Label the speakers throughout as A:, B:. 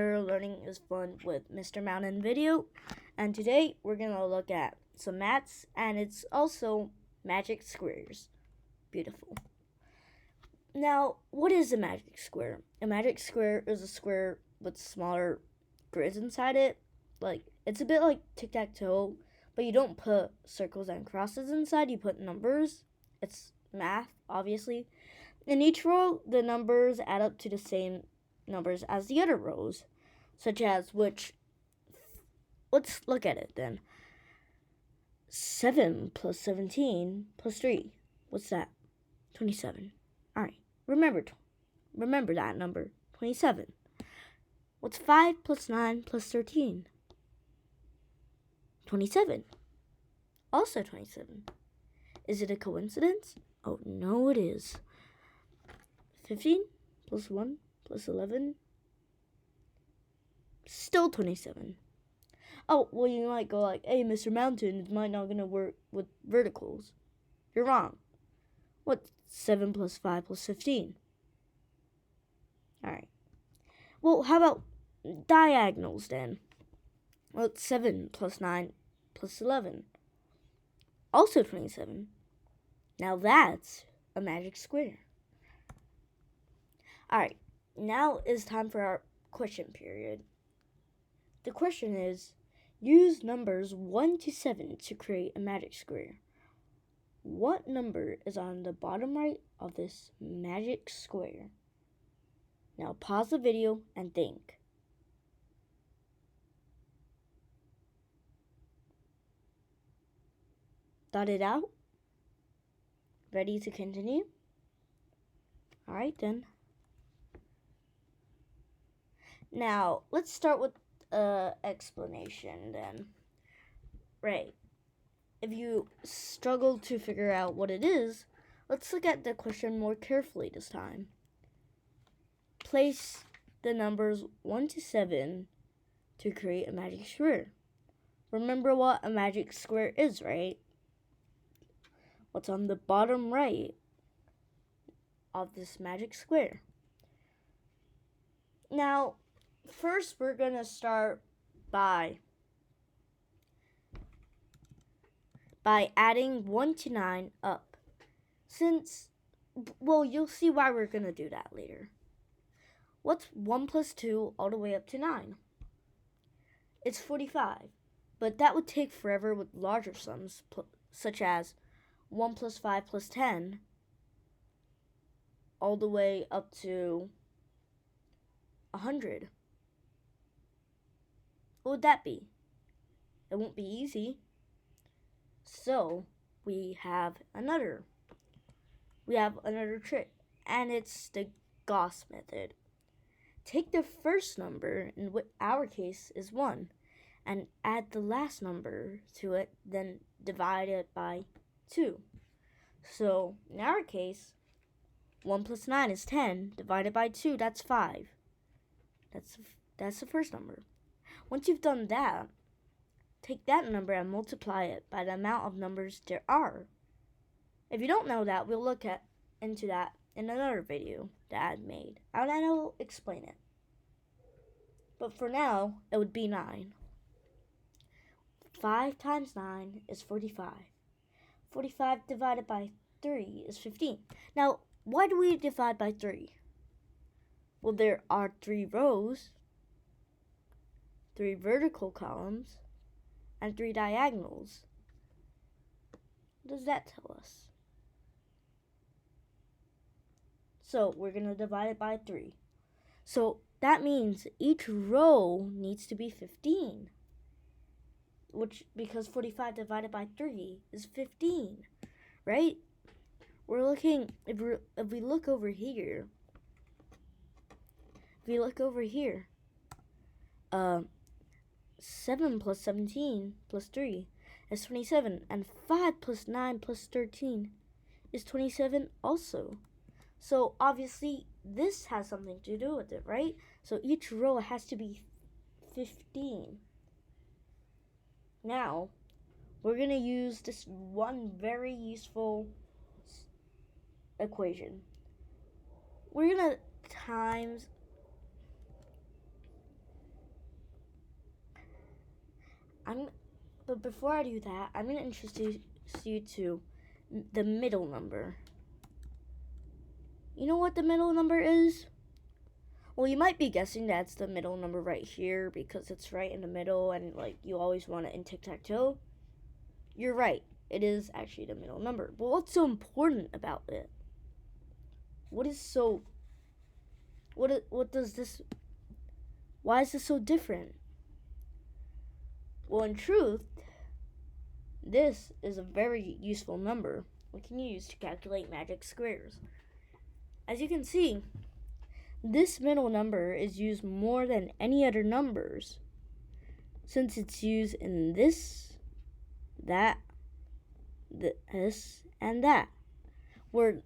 A: Learning is fun with Mr. Mountain Video, and today we're gonna look at some maths, and it's also magic squares. Beautiful. Now, what is a magic square? A magic square is a square with smaller grids inside it. It's a bit like tic-tac-toe, but you don't put circles and crosses inside, you put numbers. It's math, obviously. In each row, the numbers add up to the same numbers as the other rows, such as let's look at it then. 7 plus 17 plus 3. What's that? 27. All right. Remember that number, 27. What's 5 plus 9 plus 13? 27. Also 27. Is it a coincidence? Oh, no, it is. 15 plus 1 plus 11. Still 27. Oh, well, you might go like, hey, Mr. Mountain, it might not gonna work with verticals. You're wrong. What's 7 plus 5 plus 15? Alright. Well, how about diagonals then? Well, it's 7 plus 9 plus 11. Also 27. Now that's a magic square. Alright, now is time for our question period. The question is, use numbers 1 to 7 to create a magic square. What number is on the bottom right of this magic square? Now pause the video and think. Thought it out? Ready to continue? Alright then. Now, let's start with explanation then. Right. If you struggle to figure out what it is, let's look at the question more carefully this time. Place the numbers 1 to 7 to create a magic square. Remember what a magic square is, right? What's on the bottom right of this magic square? Now, first we're going to start by adding 1 to 9 up. You'll see why we're going to do that later. What's 1 plus 2 all the way up to 9? It's 45, but that would take forever with larger sums, such as 1 plus 5 plus 10, all the way up to 100. What would that be? It won't be easy. So we have another trick, and it's the Gauss method. Take the first number, in our case is 1, and add the last number to it, then divide it by 2. So in our case, 1 plus 9 is 10, divided by 2, that's 5. That's the first number. Once you've done that, take that number and multiply it by the amount of numbers there are. If you don't know that, we'll look into that in another video that I made, and I will explain it. But for now, it would be 9. 5 times 9 is 45. 45 divided by 3 is 15. Now, why do we divide by 3? Well, there are 3 rows, 3 vertical columns, and 3 diagonals. What does that tell us? So we're going to divide it by 3. So that means each row needs to be 15. Because 45 divided by 3 is 15, right? If we look over here, 7 plus 17 plus 3 is 27, and 5 plus 9 plus 13 is 27 also. So obviously this has something to do with it, right? So each row has to be 15. Now, we're going to use this one very useful equation. We're going to times But before I do that, I'm going to introduce you to the middle number. You know what the middle number is? Well, you might be guessing that's the middle number right here because it's right in the middle and like you always want it in tic-tac-toe. You're right. It is actually the middle number. But what's so important about it? What does this, why is this so different? Well, in truth, this is a very useful number we can use to calculate magic squares. As you can see, this middle number is used more than any other numbers since it's used in this, that, this, and that. Where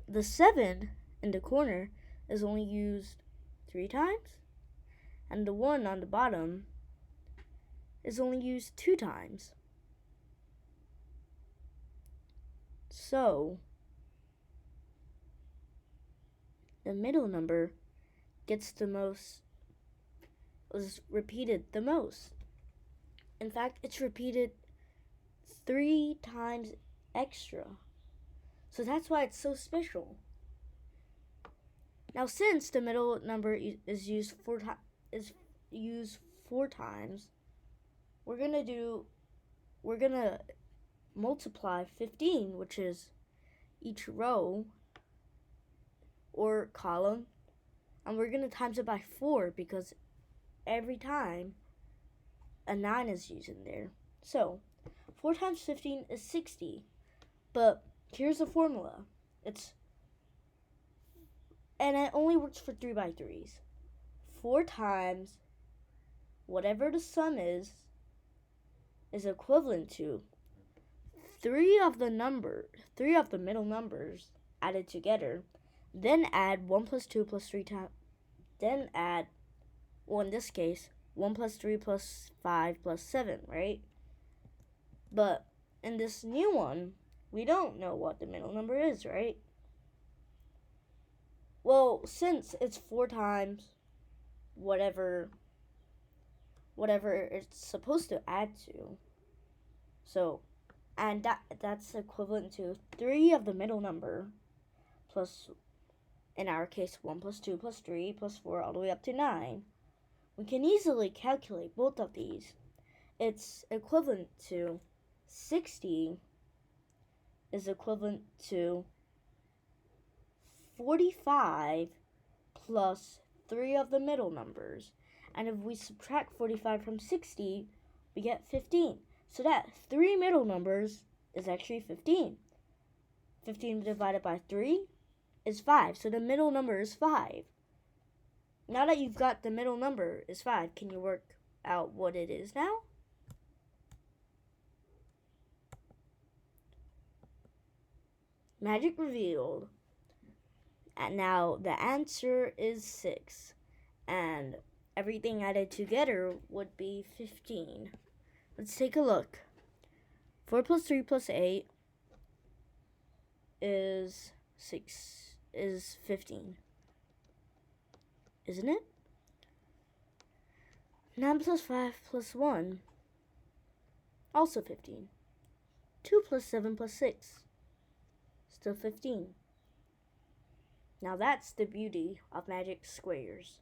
A: the 7 in the corner is only used 3 times, and the 1 on the bottom is only used 2 times. So, the middle number gets the most, is repeated the most. In fact, it's repeated 3 times extra. So that's why it's so special. Now, since the middle number is used 4 times, we're gonna multiply 15, which is each row or column, and we're gonna times it by 4 because every time a 9 is used in there. So 4 times 15 is 60, but here's the formula. And it only works for 3 by 3s. 4 times whatever the sum is equivalent to 3 of the middle numbers added together, then add 1 plus 2 plus 3 times, then add, well, in this case, 1 plus 3 plus 5 plus 7, right? But in this new one, we don't know what the middle number is, right? Well, since it's 4 times whatever it's supposed to add to, so, and that's equivalent to 3 of the middle number plus, in our case, 1 plus 2 plus 3 plus 4 all the way up to 9. We can easily calculate both of these. It's equivalent to 60 is equivalent to 45 plus 3 of the middle numbers. And if we subtract 45 from 60, we get 15. So that 3 middle numbers is actually 15. 15 divided by 3 is 5. So the middle number is 5. Now that you've got the middle number is 5, can you work out what it is now? Magic revealed. And now the answer is 6. And everything added together would be 15. Let's take a look. 4 plus 3 plus 8 is 15. Isn't it? 9 plus 5 plus 1, also 15. 2 plus 7 plus 6, still 15. Now that's the beauty of magic squares.